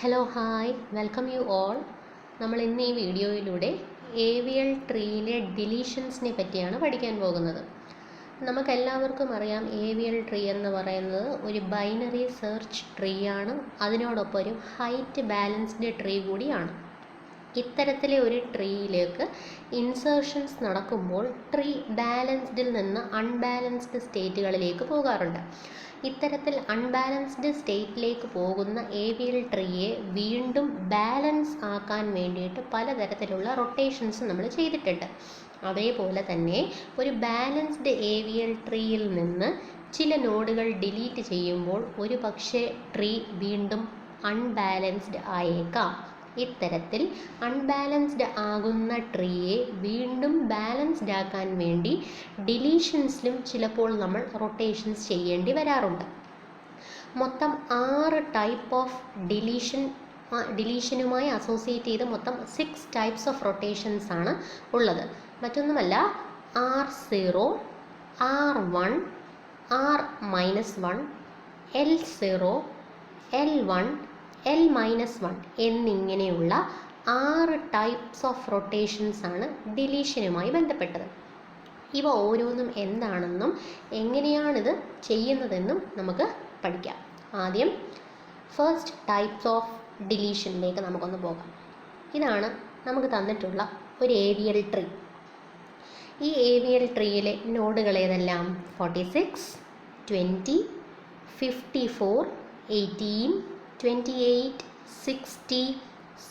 Hello hi welcome you all. നമ്മൾ ഇന്ന് ഈ വീഡിയോയിലൂടെ AVL ട്രീയിലെ ഡിലീഷൻസിനെ പറ്റിയാണ് പഠിക്കാൻ പോകുന്നത്. നമുക്കെല്ലാവർക്കും അറിയാം AVL ട്രീ എന്ന് പറയുന്നത് ഒരു ബൈനറി സെർച്ച് ട്രീ ആണ്. അതിനോടൊപ്പം ഒരു ഹൈറ്റ് ബാലൻസ്ഡ് ട്രീ കൂടിയാണ്. ഇത്തരത്തിലെ ഒരു ട്രീയിലേക്ക് ഇൻസേർഷൻസ് നടക്കുമ്പോൾ ട്രീ ബാലൻസ്ഡിൽ നിന്ന് അൺബാലൻസ്ഡ് സ്റ്റേറ്റുകളിലേക്ക് പോകാറുണ്ട്. ഇത്തരത്തിൽ അൺബാലൻസ്ഡ് സ്റ്റേറ്റിലേക്ക് പോകുന്ന AVL ട്രീയെ വീണ്ടും ബാലൻസ് ആക്കാൻ വേണ്ടിയിട്ട് പലതരത്തിലുള്ള റൊട്ടേഷൻസ് നമ്മൾ ചെയ്തിട്ടുണ്ട്. അതേപോലെ തന്നെ ഒരു ബാലൻസ്ഡ് AVL ട്രീയിൽ നിന്ന് ചില നോഡുകൾ ഡിലീറ്റ് ചെയ്യുമ്പോൾ ഒരു പക്ഷേ ട്രീ വീണ്ടും അൺബാലൻസ്ഡ് ആയേക്കാം. ഇത്തരത്തിൽ അൺബാലൻസ്ഡ് ആകുന്ന ട്രീയെ വീണ്ടും ബാലൻസ്ഡ് ആക്കാൻ വേണ്ടി ഡിലീഷൻസിലും ചിലപ്പോൾ നമ്മൾ റൊട്ടേഷൻസ് ചെയ്യേണ്ടി വരാറുണ്ട്. മൊത്തം 6 ടൈപ്പ് ഓഫ് ഡിലീഷനുമായി അസോസിയേറ്റ് ചെയ്ത് മൊത്തം 6 ടൈപ്സ് ഓഫ് റൊട്ടേഷൻസ് ആണ് ഉള്ളത്. മറ്റൊന്നുമല്ല, R0, R1, R-1, L0, L1, L-1 എന്നിങ്ങനെയുള്ള 6 ടൈപ്സ് ഓഫ് റൊട്ടേഷൻസ് ആണ് ഡിലീഷനുമായി ബന്ധപ്പെട്ടത്. ഇവ ഓരോന്നും എന്താണെന്നും എങ്ങനെയാണിത് ചെയ്യുന്നതെന്നും നമുക്ക് പഠിക്കാം. ആദ്യം ഫസ്റ്റ് ടൈപ്സ് ഓഫ് ഡിലീഷനിലേക്ക് നമുക്കൊന്ന് പോകാം. ഇതാണ് നമുക്ക് തന്നിട്ടുള്ള ഒരു AVL ട്രീ. ഈ AVL ട്രീയിലെ നോഡുകൾ ഏതെല്ലാം? 46, 20, 54, 18, 28, 60,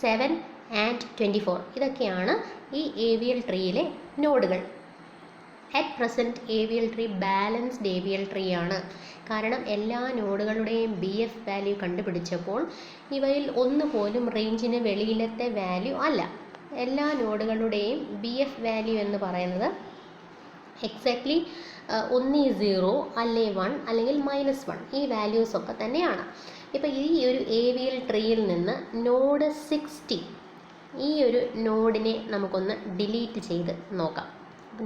7 ആൻഡ് 24. ഇതൊക്കെയാണ് ഈ AVL ട്രീയിലെ നോഡുകൾ. At present AVL tree balanced AVL tree ആണ്. കാരണം എല്ലാ നോഡുകളുടെയും BF വാല്യൂ കണ്ടുപിടിച്ചപ്പോൾ ഇവയിൽ ഒന്നുപോലും റേഞ്ചിന് വെളിയിലത്തെ വാല്യൂ അല്ല. എല്ലാ നോഡുകളുടെയും BF വാല്യൂ എന്ന് പറയുന്നത് എക്സാക്ട്ലി ഒന്നീ 0 അല്ലെ 1 അല്ലെങ്കിൽ -1 ഈ വാല്യൂസ് ഒക്കെ തന്നെയാണ്. ഇപ്പോൾ ഈ ഒരു AVL ട്രീയിൽ നിന്ന് നോഡ് 60 ഈ ഒരു നോഡിനെ നമുക്കൊന്ന് ഡിലീറ്റ് ചെയ്ത് നോക്കാം.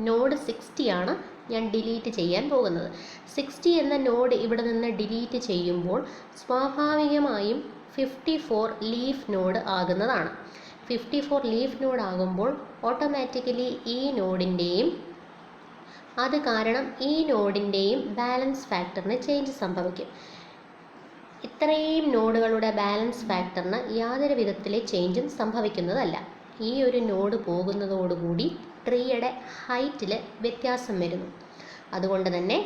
നോഡ് 60 ആണ് ഞാൻ ഡിലീറ്റ് ചെയ്യാൻ പോകുന്നത്. 60 എന്ന നോഡ് ഇവിടെ നിന്ന് ഡിലീറ്റ് ചെയ്യുമ്പോൾ സ്വാഭാവികമായും 54 ലീഫ് നോഡ് ആകുന്നതാണ്. 54 ലീഫ് നോഡ് ആകുമ്പോൾ ഓട്ടോമാറ്റിക്കലി ഈ നോഡിൻ്റെയും അത് കാരണം ഈ നോഡിൻ്റെയും ബാലൻസ് ഫാക്ടറിന് ചേഞ്ച് സംഭവിക്കും. ഇത്രയും നോഡുകളുടെ ബാലൻസ് ഫാക്ടറിന് യാതൊരു വിധത്തിലെ ചേഞ്ചും സംഭവിക്കുന്നതല്ല. ഈ ഒരു നോഡ് പോകുന്നതോടുകൂടി ട്രീയുടെ ഹൈറ്റിൽ വ്യത്യാസം വരുന്നു. അതുകൊണ്ട് തന്നെ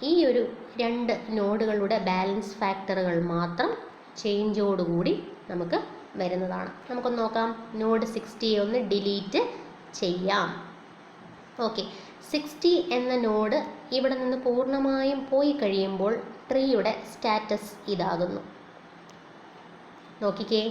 ഈ ഒരു 2 നോഡുകളുടെ ബാലൻസ് ഫാക്ടറുകൾ മാത്രം ചേഞ്ചോടുകൂടി നമുക്ക് വരുന്നതാണ്. നമുക്കൊന്ന് നോക്കാം. നോഡ് 60 ഒന്ന് ഡിലീറ്റ് ചെയ്യാം. ഓക്കെ, 60 എന്ന നോഡ് ഇവിടെ നിന്ന് പൂർണ്ണമായും പോയി കഴിയുമ്പോൾ ട്രീയുടെ സ്റ്റാറ്റസ് ഇതാകുന്നു. നോക്കിക്കേ,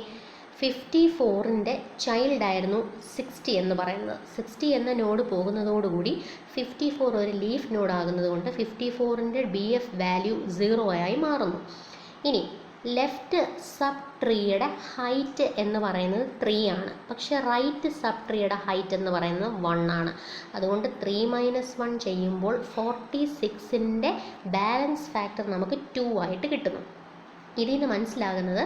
54ൻ്റെ ചൈൽഡായിരുന്നു 60 എന്ന് പറയുന്നത്. 60 എന്ന നോഡ് പോകുന്നതോടുകൂടി 54 ഒരു ലീഫ് നോഡ് ആകുന്നത് കൊണ്ട് 54ൻ്റെ BF വാല്യൂ 0 ആയി മാറുന്നു. ഇനി ലെഫ്റ്റ് സബ് ട്രീയുടെ ഹൈറ്റ് എന്ന് പറയുന്നത് 3 ആണ്. പക്ഷേ റൈറ്റ് സബ് ട്രീയുടെ ഹൈറ്റ് എന്ന് പറയുന്നത് 1 ആണ്. അതുകൊണ്ട് 3 - 1 ചെയ്യുമ്പോൾ 46ൻ്റെ ബാലൻസ് ഫാക്ടർ നമുക്ക് 2 ആയിട്ട് കിട്ടുന്നു. ഇതിൽ നിന്ന് മനസ്സിലാകുന്നത്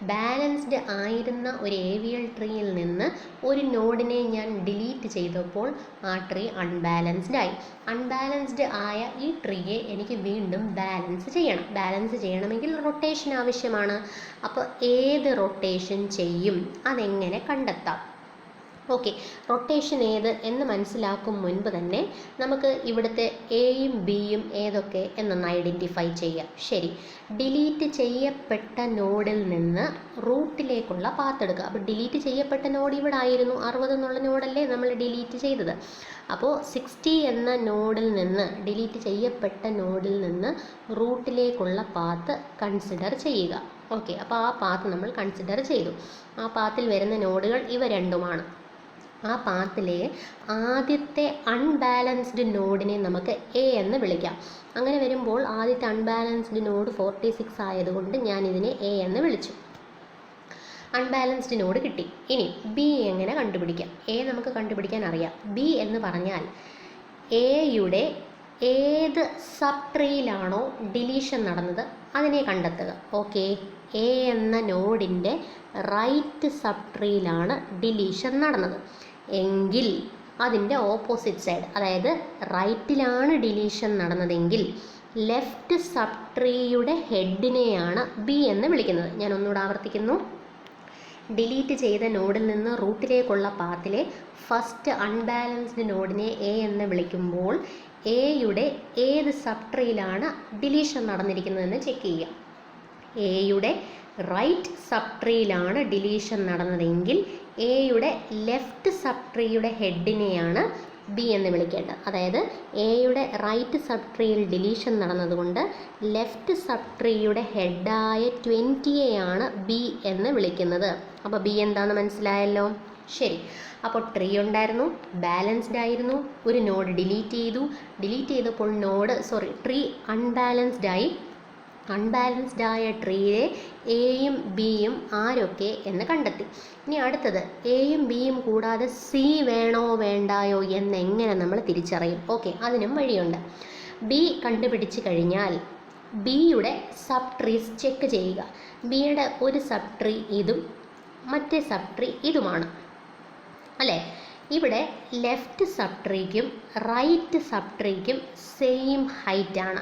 ബാലൻസ്ഡ് ആയിരുന്ന ഒരു AVL ട്രീയിൽ നിന്ന് ഒരു നോഡിനെ ഞാൻ ഡിലീറ്റ് ചെയ്തപ്പോൾ ആ ട്രീ അൺബാലൻസ്ഡ് ആയി. അൺബാലൻസ്ഡ് ആയ ഈ ട്രീയെ എനിക്ക് വീണ്ടും ബാലൻസ് ചെയ്യണം. ബാലൻസ് ചെയ്യണമെങ്കിൽ റൊട്ടേഷൻ ആവശ്യമാണ്. അപ്പോൾ ഏത് റൊട്ടേഷൻ ചെയ്യും, അതെങ്ങനെ കണ്ടെത്താം? ഓക്കെ, റൊട്ടേഷൻ ഏത് എന്ന് മനസ്സിലാക്കും മുൻപ് തന്നെ നമുക്ക് ഇവിടുത്തെ Aയും Bയും ഏതൊക്കെ എന്നൊന്ന് ഐഡൻറ്റിഫൈ ചെയ്യാം. ശരി, ഡിലീറ്റ് ചെയ്യപ്പെട്ട നോഡിൽ നിന്ന് റൂട്ടിലേക്കുള്ള പാത്ത് എടുക്കുക. അപ്പോൾ ഡിലീറ്റ് ചെയ്യപ്പെട്ട നോഡ് ഇവിടെ ആയിരുന്നു. 60 എന്നുള്ള നോഡല്ലേ നമ്മൾ ഡിലീറ്റ് ചെയ്തത്. അപ്പോൾ 60 എന്ന നോഡിൽ നിന്ന് ഡിലീറ്റ് ചെയ്യപ്പെട്ട നോഡിൽ നിന്ന് റൂട്ടിലേക്കുള്ള പാത്ത് കൺസിഡർ ചെയ്യുക. ഓക്കെ, അപ്പോൾ ആ പാത്ത് നമ്മൾ കൺസിഡർ ചെയ്തു. ആ പാത്തിൽ വരുന്ന നോഡുകൾ ഇവ രണ്ടുമാണ്. ആ പാത്തിലെ ആദ്യത്തെ അൺബാലൻസ്ഡ് നോഡിനെ നമുക്ക് A എന്ന് വിളിക്കാം. അങ്ങനെ വരുമ്പോൾ ആദ്യത്തെ അൺബാലൻസ്ഡ് നോഡ് 46 ആയതുകൊണ്ട് ഞാൻ ഇതിനെ A എന്ന് വിളിച്ചു. അൺബാലൻസ്ഡ് നോഡ് കിട്ടി. ഇനി B എങ്ങനെ കണ്ടുപിടിക്കാം? A നമുക്ക് കണ്ടുപിടിക്കാൻ അറിയാം. B എന്ന് പറഞ്ഞാൽ Aയുടെ ഏത് സബ് ട്രീയിലാണോ ഡിലീഷൻ നടന്നത് അതിനെ കണ്ടെത്തുക. ഓക്കെ, എ എന്ന നോഡിൻ്റെ റൈറ്റ് സബ് ട്രീയിലാണ് ഡിലീഷൻ നടന്നത് എങ്കിൽ അതിൻ്റെ ഓപ്പോസിറ്റ് സൈഡ്, അതായത് റൈറ്റിലാണ് ഡിലീഷൻ നടന്നതെങ്കിൽ ലെഫ്റ്റ് സബ് ട്രീയുടെ ഹെഡിനെയാണ് ബി എന്ന് വിളിക്കുന്നത്. ഞാൻ ഒന്നുകൂടെ ആവർത്തിക്കുന്നു. ഡിലീറ്റ് ചെയ്ത നോഡിൽ നിന്ന് റൂട്ടിലേക്കുള്ള പാത്തിലെ ഫസ്റ്റ് അൺബാലൻസ്ഡ് നോഡിനെ എ എന്ന് വിളിക്കുമ്പോൾ എയുടെ ഏത് സബ് ട്രീയിലാണ് ഡിലീഷൻ നടന്നിരിക്കുന്നതെന്ന് ചെക്ക് ചെയ്യുക. എയുടെ റൈറ്റ് സബ് ട്രീയിലാണ് ഡിലീഷൻ നടന്നതെങ്കിൽ എയുടെ ലെഫ്റ്റ് സബ് ട്രീയുടെ ഹെഡിനെയാണ് ബി എന്ന് വിളിക്കേണ്ടത്. അതായത് എയുടെ റൈറ്റ് സബ് ട്രീയിൽ ഡിലീഷൻ നടന്നതുകൊണ്ട് ലെഫ്റ്റ് സബ് ട്രീയുടെ ഹെഡായ 20യെയാണ് ബി എന്ന് വിളിക്കുന്നത്. അപ്പോൾ ബി എന്താണെന്ന് മനസ്സിലായല്ലോ. ശരി, അപ്പോൾ ട്രീ ഉണ്ടായിരുന്നു, ബാലൻസ്ഡ് ആയിരുന്നു, ഒരു നോഡ് ഡിലീറ്റ് ചെയ്തപ്പോൾ ട്രീ അൺബാലൻസ്ഡ് ആയ ട്രീയിലെ എയും ബിയും ആരൊക്കെ എന്ന് കണ്ടെത്തി. ഇനി അടുത്തത്, എയും ബിയും കൂടാതെ സി വേണോ വേണ്ടായോ എന്നെങ്ങനെ നമ്മൾ തിരിച്ചറിയും? ഓക്കെ, അതിനും വഴിയുണ്ട്. ബി കണ്ടുപിടിച്ച് കഴിഞ്ഞാൽ ബിയുടെ സബ് ട്രീസ് ചെക്ക് ചെയ്യുക. ബിയുടെ ഒരു സബ് ട്രീ ഇതും മറ്റേ സബ് ട്രീ ഇതുമാണ് അല്ലേ. ഇവിടെ ലെഫ്റ്റ് സബ് ട്രീക്കും റൈറ്റ് സബ് ട്രീക്കും സെയിം ഹൈറ്റാണ്.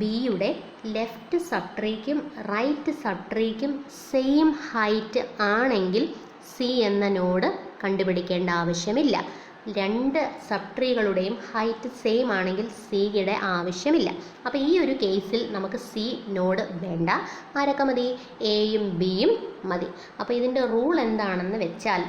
ബിയുടെ ലെഫ്റ്റ് സബ് ട്രീക്കും റൈറ്റ് സബ് ട്രീക്കും സെയിം ഹൈറ്റ് ആണെങ്കിൽ സി എന്ന നോഡ് കണ്ടുപിടിക്കേണ്ട ആവശ്യമില്ല. രണ്ട് സബ് ട്രീകളുടെയും ഹൈറ്റ് സെയിം ആണെങ്കിൽ സിയുടെ ആവശ്യമില്ല. അപ്പോൾ ഈ ഒരു കേസിൽ നമുക്ക് സി നോഡ് വേണ്ട. ആരൊക്കെ മതി? എയും ബിയും മതി. അപ്പോൾ ഇതിൻ്റെ റൂൾ എന്താണെന്ന് വെച്ചാൽ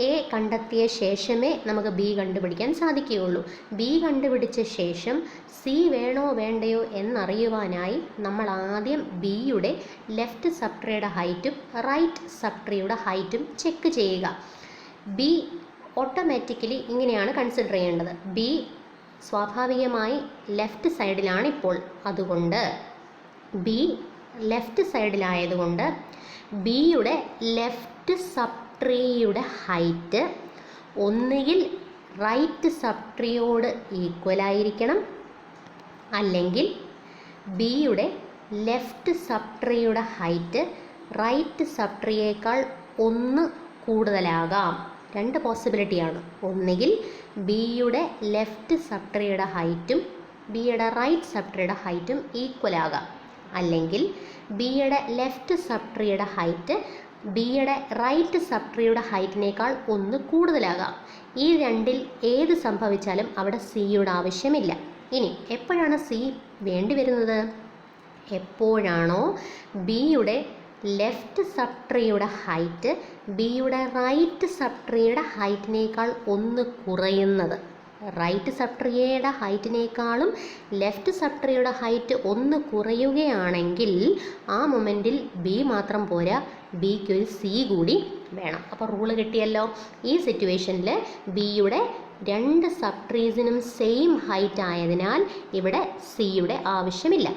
എ കണ്ടെത്തിയ ശേഷമേ നമുക്ക് ബി കണ്ടുപിടിക്കാൻ സാധിക്കുകയുള്ളൂ. ബി കണ്ടുപിടിച്ച ശേഷം സി വേണോ വേണ്ടയോ എന്നറിയുവാനായി നമ്മൾ ആദ്യം ബിയുടെ ലെഫ്റ്റ് സബ് ട്രീയുടെ ഹൈറ്റും റൈറ്റ് സബ് ട്രീയുടെ ഹൈറ്റും ചെക്ക് ചെയ്യുക. ബി ഓട്ടോമാറ്റിക്കലി ഇങ്ങനെയാണ് കൺസിഡർ ചെയ്യേണ്ടത്. ബി സ്വാഭാവികമായി ലെഫ്റ്റ് സൈഡിലാണ് ഇപ്പോൾ. അതുകൊണ്ട് ബി ലെഫ്റ്റ് സൈഡിലായതുകൊണ്ട് ബിയുടെ ലെഫ്റ്റ് സബ് ട്രീയുടെ ഹൈറ്റ് ഒന്നുകിൽ റൈറ്റ് സബ് ട്രീയോട് ഈക്വലായിരിക്കണം, അല്ലെങ്കിൽ ബിയുടെ ലെഫ്റ്റ് സബ് ട്രീയുടെ ഹൈറ്റ് റൈറ്റ് സബ് ട്രീയേക്കാൾ 1 കൂടുതലാകാം. രണ്ട് പോസിബിലിറ്റിയാണ്. ഒന്നുകിൽ ബിയുടെ ലെഫ്റ്റ് സബ് ട്രീയുടെ ഹൈറ്റും ബിയുടെ റൈറ്റ് സബ് ട്രീയുടെ ഹൈറ്റും ഈക്വലാകാം, അല്ലെങ്കിൽ ബിയുടെ ലെഫ്റ്റ് സബ് ട്രീയുടെ ഹൈറ്റ് ബിയുടെ റൈറ്റ് സബ് ട്രീയുടെ ഹൈറ്റിനേക്കാൾ 1 കൂടുതലാകാം. ഈ രണ്ടിൽ ഏത് സംഭവിച്ചാലും അവിടെ സിയുടെ ആവശ്യമില്ല. ഇനി എപ്പോഴാണ് സി വേണ്ടി വരുന്നത്? എപ്പോഴാണോ ബിയുടെ ലെഫ്റ്റ് സബ് ട്രീയുടെ ഹൈറ്റ് ബിയുടെ റൈറ്റ് സബ് ട്രീയുടെ ഹൈറ്റിനേക്കാൾ 1 കുറയുന്നത്. റൈറ്റ് സബ് ട്രീയുടെ ഹൈറ്റിനേക്കാളും ലെഫ്റ്റ് സബ് ട്രീയുടെ ഹൈറ്റ് 1 കുറയുകയാണെങ്കിൽ ആ മൊമെൻറ്റിൽ ബി മാത്രം പോരാ, ബിക്ക് ഒരു സി കൂടി വേണം. അപ്പോൾ റൂള് കിട്ടിയല്ലോ. ഈ സിറ്റുവേഷനിൽ ബിയുടെ രണ്ട് സബ് ട്രീസിനും സെയിം ഹൈറ്റ് ആയതിനാൽ ഇവിടെ സിയുടെ ആവശ്യമില്ല.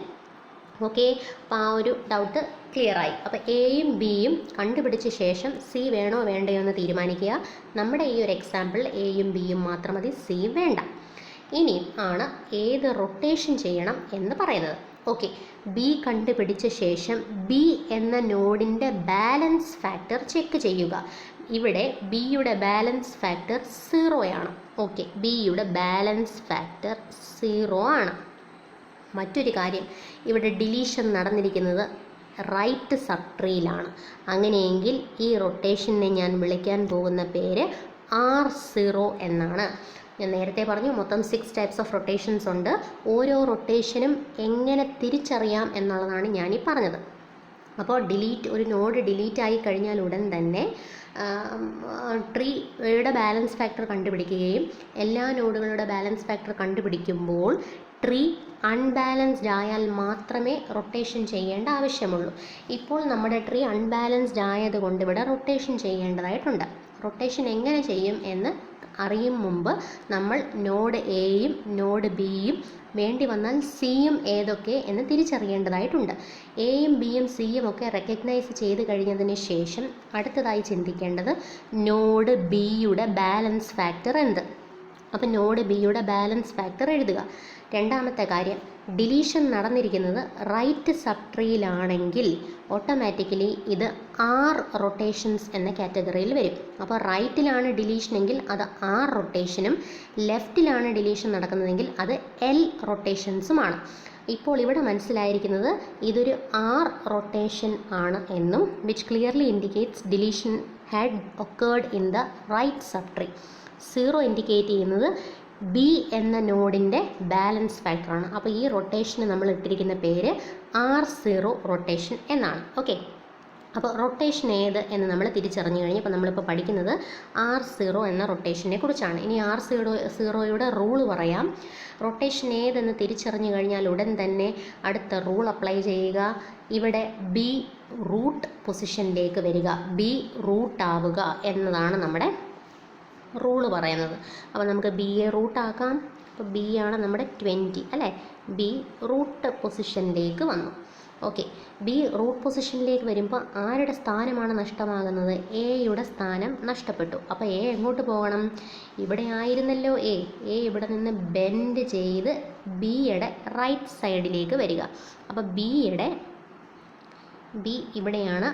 ഓക്കെ, അപ്പോൾ ആ ഒരു ഡൗട്ട് ക്ലിയറായി. അപ്പോൾ എയും ബിയും കണ്ടുപിടിച്ച ശേഷം സി വേണോ വേണ്ടയോ എന്ന് തീരുമാനിക്കുക. നമ്മുടെ ഈ ഒരു എക്സാമ്പിൾ എയും ബിയും മാത്രം മതി, സി വേണ്ട. ഇനി ആണ് ഏത് റൊട്ടേഷൻ ചെയ്യണം എന്ന് പറയുന്നത്. ഓക്കെ, ബി കണ്ടുപിടിച്ച ശേഷം ബി എന്ന നോഡിൻ്റെ ബാലൻസ് ഫാക്ടർ ചെക്ക് ചെയ്യുക. ഇവിടെ ബിയുടെ ബാലൻസ് ഫാക്ടർ 0 ആണ്. ഓക്കെ, ബിയുടെ ബാലൻസ് ഫാക്ടർ 0 ആണ്. മറ്റൊരു കാര്യം, ഇവിടെ ഡിലീഷൻ നടന്നിരിക്കുന്നത് റൈറ്റ് സബ് ട്രീയിലാണ്. അങ്ങനെയെങ്കിൽ ഈ റൊട്ടേഷനെ ഞാൻ വിളിക്കാൻ പോകുന്ന പേര് R0 എന്നാണ്. ഞാൻ നേരത്തെ പറഞ്ഞു മൊത്തം 6 ടൈപ്സ് ഓഫ് റൊട്ടേഷൻസ് ഉണ്ട്. ഓരോ റൊട്ടേഷനും എങ്ങനെ തിരിച്ചറിയാം എന്നുള്ളതാണ് ഞാനീ പറഞ്ഞത്. അപ്പോൾ ഒരു നോഡ് ഡിലീറ്റ് ആയി കഴിഞ്ഞാൽ ഉടൻ തന്നെ ട്രീയുടെ ബാലൻസ് ഫാക്ടർ കണ്ടുപിടിക്കുകയും എല്ലാ നോഡുകളുടെ ബാലൻസ് ഫാക്ടർ കണ്ടുപിടിക്കുമ്പോൾ ട്രീ അൺബാലൻസ്ഡ് ആയാൽ മാത്രമേ റൊട്ടേഷൻ ചെയ്യേണ്ട ആവശ്യമുള്ളൂ. ഇപ്പോൾ നമ്മുടെ ട്രീ അൺബാലൻസ്ഡ് ആയതുകൊണ്ട് ഇവിടെ റൊട്ടേഷൻ ചെയ്യേണ്ടതായിട്ടുണ്ട്. റൊട്ടേഷൻ എങ്ങനെ ചെയ്യും എന്ന് അറിയും മുമ്പ് നമ്മൾ നോഡ് എയും നോഡ് ബിയും വേണ്ടി വന്നാൽ സിയും ഏതൊക്കെ എന്ന് തിരിച്ചറിയേണ്ടതായിട്ടുണ്ട്. എയും ബിയും സിയും ഒക്കെ റെക്കഗ്നൈസ് ചെയ്ത് കഴിഞ്ഞതിന് ശേഷം അടുത്തതായി ചിന്തിക്കേണ്ടത് നോഡ് ബിയുടെ ബാലൻസ് ഫാക്ടർ എന്ത്. അപ്പം നോഡ് ബിയുടെ ബാലൻസ് ഫാക്ടർ എഴുതുക. രണ്ടാമത്തെ കാര്യം, ഡിലീഷൻ നടന്നിരിക്കുന്നത് റൈറ്റ് സബ് ട്രീയിലാണെങ്കിൽ ഓട്ടോമാറ്റിക്കലി ഇത് ആർ റൊട്ടേഷൻസ് എന്ന കാറ്റഗറിയിൽ വരും. അപ്പോൾ റൈറ്റിലാണ് ഡിലീഷനെങ്കിൽ അത് ആർ റൊട്ടേഷനും, ലെഫ്റ്റിലാണ് ഡിലീഷൻ നടക്കുന്നതെങ്കിൽ അത് എൽ റൊട്ടേഷൻസുമാണ്. ഇപ്പോൾ ഇവിടെ മനസ്സിലായിരിക്കുന്നത് ഇതൊരു ആർ റൊട്ടേഷൻ ആണ് എന്നും, which clearly indicates deletion had occurred in the right sub tree. 0 indicate ചെയ്യുന്നത് ബി എന്ന നോഡിൻ്റെ ബാലൻസ് ഫാക്ടറാണ്. അപ്പോൾ ഈ റൊട്ടേഷന് നമ്മൾ ഇട്ടിരിക്കുന്ന പേര് R0 റൊട്ടേഷൻ എന്നാണ്. ഓക്കെ, അപ്പോൾ റൊട്ടേഷൻ ഏത് എന്ന് നമ്മൾ തിരിച്ചറിഞ്ഞു കഴിഞ്ഞു. അപ്പോൾ നമ്മളിപ്പോൾ പഠിക്കുന്നത് R0 എന്ന റൊട്ടേഷനെ കുറിച്ചാണ്. ഇനി R0യുടെ റൂൾ പറയാം. റൊട്ടേഷൻ ഏതെന്ന് തിരിച്ചറിഞ്ഞു കഴിഞ്ഞാൽ ഉടൻ തന്നെ അടുത്ത റൂൾ അപ്ലൈ ചെയ്യുക. ഇവിടെ ബി റൂട്ട് പൊസിഷനിലേക്ക് വരിക, ബി റൂട്ട് ആവുക എന്നതാണ് നമ്മുടെ റൂള് പറയുന്നത്. അപ്പോൾ നമുക്ക് ബിയെ റൂട്ടാക്കാം. അപ്പോൾ ബി ആണ് നമ്മുടെ 20 അല്ലേ. ബി റൂട്ട് പൊസിഷനിലേക്ക് വന്നു. ഓക്കെ, ബി റൂട്ട് പൊസിഷനിലേക്ക് വരുമ്പോൾ ആരുടെ സ്ഥാനമാണ് നഷ്ടമാകുന്നത്? എയുടെ സ്ഥാനം നഷ്ടപ്പെട്ടു. അപ്പോൾ എ എങ്ങോട്ട് പോകണം? ഇവിടെ ആയിരുന്നല്ലോ എ ഇവിടെ നിന്ന് ബെൻഡ് ചെയ്ത് ബിയുടെ റൈറ്റ് സൈഡിലേക്ക് വരിക. അപ്പോൾ ബി ഇവിടെയാണ്.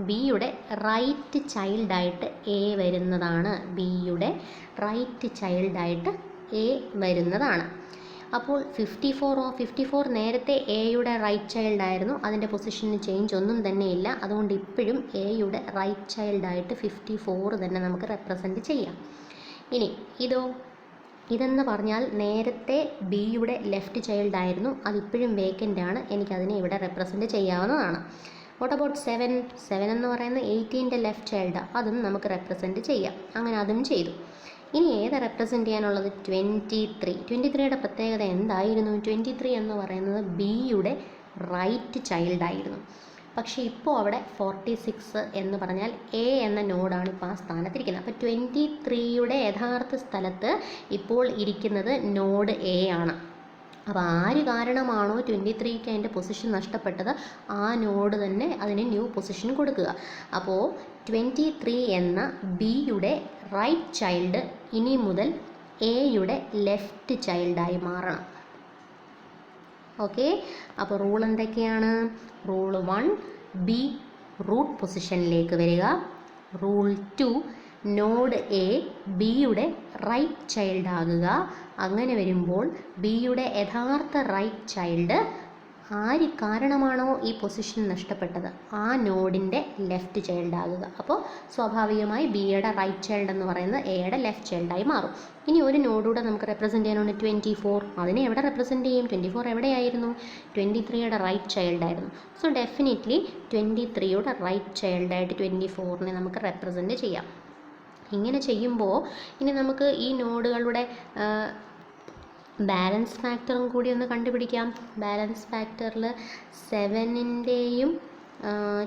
ബിയുടെ റൈറ്റ് ചൈൽഡായിട്ട് എ വരുന്നതാണ്. ബിയുടെ റൈറ്റ് ചൈൽഡായിട്ട് എ വരുന്നതാണ്. അപ്പോൾ 54 നേരത്തെ എയുടെ റൈറ്റ് ചൈൽഡായിരുന്നു. അതിൻ്റെ പൊസിഷന് ചേഞ്ച് ഒന്നും തന്നെ ഇല്ല. അതുകൊണ്ട് ഇപ്പോഴും എയുടെ റൈറ്റ് ചൈൽഡായിട്ട് 54 തന്നെ നമുക്ക് റെപ്രസെൻറ്റ് ചെയ്യാം. ഇനി ഇതെന്ന് പറഞ്ഞാൽ നേരത്തെ ബിയുടെ ലെഫ്റ്റ് ചൈൽഡായിരുന്നു. അതിപ്പോഴും വേക്കൻ്റ് ആണ്. എനിക്കതിനെ ഇവിടെ റെപ്രസെൻറ്റ് ചെയ്യാവുന്നതാണ്. വാട്ട് അബൌട്ട് 7 എന്ന് പറയുന്നത് 18ൻ്റെ ലെഫ്റ്റ് ചൈൽഡാണ്. അതും നമുക്ക് റെപ്രസെൻറ്റ് ചെയ്യാം. അങ്ങനെ അതും ചെയ്തു. ഇനി ഏത് റെപ്രസെൻറ്റ് ചെയ്യാനുള്ളത്? 23യുടെ പ്രത്യേകത എന്തായിരുന്നു? 23 എന്ന് പറയുന്നത് ബിയുടെ റൈറ്റ് ചൈൽഡായിരുന്നു. പക്ഷേ ഇപ്പോൾ അവിടെ 46 എന്ന് പറഞ്ഞാൽ എ എന്ന നോഡാണ് ഇപ്പോൾ ആ സ്ഥാനത്തിരിക്കുന്നത്. അപ്പോൾ 23യുടെ യഥാർത്ഥ സ്ഥലത്ത് ഇപ്പോൾ ഇരിക്കുന്നത് നോഡ് എ ആണ്. അപ്പോൾ ആര് കാരണമാണോ 23ക്ക് അതിൻ്റെ പൊസിഷൻ നഷ്ടപ്പെട്ടത്, ആ നോഡ് തന്നെ അതിന് ന്യൂ പൊസിഷൻ കൊടുക്കുക. അപ്പോൾ 23 എന്ന ബിയുടെ റൈറ്റ് ചൈൽഡ് ഇനി മുതൽ എയുടെ ലെഫ്റ്റ് ചൈൽഡായി മാറണം. ഓക്കെ, അപ്പോൾ റൂൾ എന്തൊക്കെയാണ്? റൂൾ 1, ബി റൂട്ട് പൊസിഷനിലേക്ക് വരിക. റൂൾ 2, നോഡ് എ ബിയുടെ റൈറ്റ് ചൈൽഡ് ആകുക. അങ്ങനെ വരുമ്പോൾ ബിയുടെ യഥാർത്ഥ റൈറ്റ് ചൈൽഡ് ആര് കാരണമാണോ ഈ പൊസിഷൻ നഷ്ടപ്പെട്ടത്, ആ നോഡിൻ്റെ ലെഫ്റ്റ് ചൈൽഡ് ആകുക. അപ്പോൾ സ്വാഭാവികമായി ബിയുടെ റൈറ്റ് ചൈൽഡ് എന്ന് പറയുന്നത് എയുടെ ലെഫ്റ്റ് ചൈൽഡായി മാറും. ഇനി ഒരു നോഡൂടെ നമുക്ക് റെപ്രസെൻറ്റ് ചെയ്യാനുണ്ട്, 24. അതിനെ എവിടെ റെപ്രസെൻറ്റ് ചെയ്യും? 24 എവിടെയായിരുന്നു? 23യുടെ റൈറ്റ് ചൈൽഡായിരുന്നു. സോ ഡെഫിനറ്റ്ലി 23യുടെ റൈറ്റ് ചൈൽഡായിട്ട് 24നെ നമുക്ക് റെപ്രസെൻറ്റ് ചെയ്യാം. ഇങ്ങനെ ചെയ്യുമ്പോൾ ഇനി നമുക്ക് ഈ നോഡുകളുടെ ബാലൻസ് ഫാക്ടറും കൂടി ഒന്ന് കണ്ടുപിടിക്കാം. ബാലൻസ് ഫാക്ടറിൽ 7ൻ്റെയും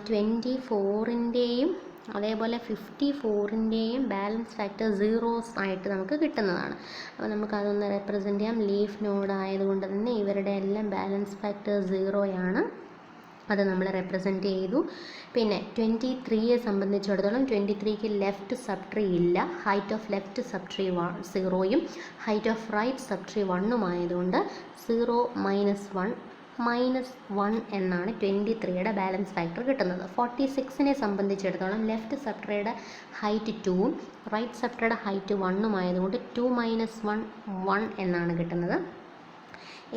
24ൻ്റെയും അതേപോലെ 54ൻ്റെയും ബാലൻസ് ഫാക്ടർ 0s ആയിട്ട് നമുക്ക് കിട്ടുന്നതാണ്. അപ്പോൾ നമുക്കതൊന്ന് റെപ്രസെൻറ്റ് ചെയ്യാം. ലീഫ് നോഡ് ആയതുകൊണ്ട് തന്നെ ഇവരുടെ എല്ലാം ബാലൻസ് ഫാക്ടർ 0 അത് നമ്മൾ റെപ്രസെൻറ്റ് ചെയ്തു. പിന്നെ 23യെ സംബന്ധിച്ചിടത്തോളം 23ക്ക് ലെഫ്റ്റ് സബ് ട്രീ ഇല്ല. Height of left sub tree 0യും height of right sub tree 1ഉം ആയതുകൊണ്ട് 0 - 1 എന്നാണ് 23യുടെ ബാലൻസ് ഫാക്ടർ കിട്ടുന്നത്. 46നെ സംബന്ധിച്ചിടത്തോളം ലെഫ്റ്റ് സബ് ട്രീയുടെ ഹൈറ്റ് 2ഉം റൈറ്റ് സബ് ട്രീയുടെ ഹൈറ്റ് 1ഉം ആയതുകൊണ്ട് 2 - 1 എന്നാണ് കിട്ടുന്നത്.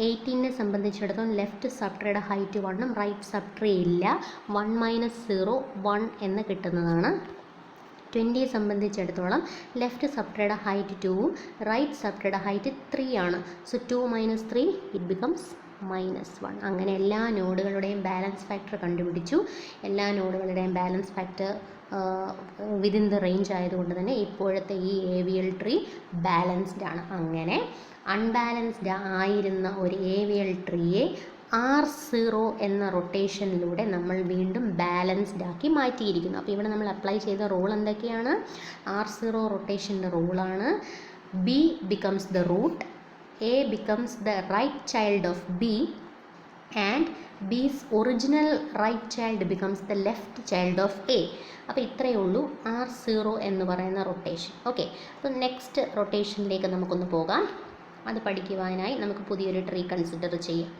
18നെ സംബന്ധിച്ചിടത്തോളം ലെഫ്റ്റ് സബ് ട്രീയുടെ ഹൈറ്റ് 1ഉം റൈറ്റ് സബ് ട്രീ ഇല്ല. 1 - 0 1 എന്ന് കിട്ടുന്നതാണ്. 20യെ സംബന്ധിച്ചിടത്തോളം ലെഫ്റ്റ് സബ് ട്രീയുടെ ഹൈറ്റ് 2ഉം റൈറ്റ് സബ് ട്രീയുടെ ഹൈറ്റ് 3 ആണ്. So 2 - 3 it becomes -1. അങ്ങനെ എല്ലാ നോഡുകളുടെയും ബാലൻസ് ഫാക്ടർ കണ്ടുപിടിച്ചു. എല്ലാ നോഡുകളുടെയും balance factor within the range ആയതുകൊണ്ട് തന്നെ ഇപ്പോഴത്തെ ഈ AVL ട്രീ ബാലൻസ്ഡ് ആണ്. അങ്ങനെ അൺബാലൻസ്ഡ് ആയിരുന്ന ഒരു AVL ട്രീയെ R0 എന്ന റൊട്ടേഷനിലൂടെ നമ്മൾ വീണ്ടും ബാലൻസ്ഡ് ആക്കി മാറ്റിയിരിക്കുന്നു. അപ്പോൾ ഇവിടെ നമ്മൾ അപ്ലൈ ചെയ്ത റൂൾ എന്തൊക്കെയാണ്? R0 റൊട്ടേഷൻ്റെ റൂളാണ്. B becomes the root, A becomes the right child of B, and B's original right child becomes the left child of A. അപ്പോൾ ഇത്രയേ ഉള്ളൂ R0 എന്ന് പറയുന്ന റൊട്ടേഷൻ. ഓക്കെ, അപ്പോൾ നെക്സ്റ്റ് റൊട്ടേഷനിലേക്ക് നമുക്കൊന്ന് പോകാം. അത് പഠിക്കുവാനായി നമുക്ക് പുതിയൊരു ട്രീ കൺസിഡർ ചെയ്യാം.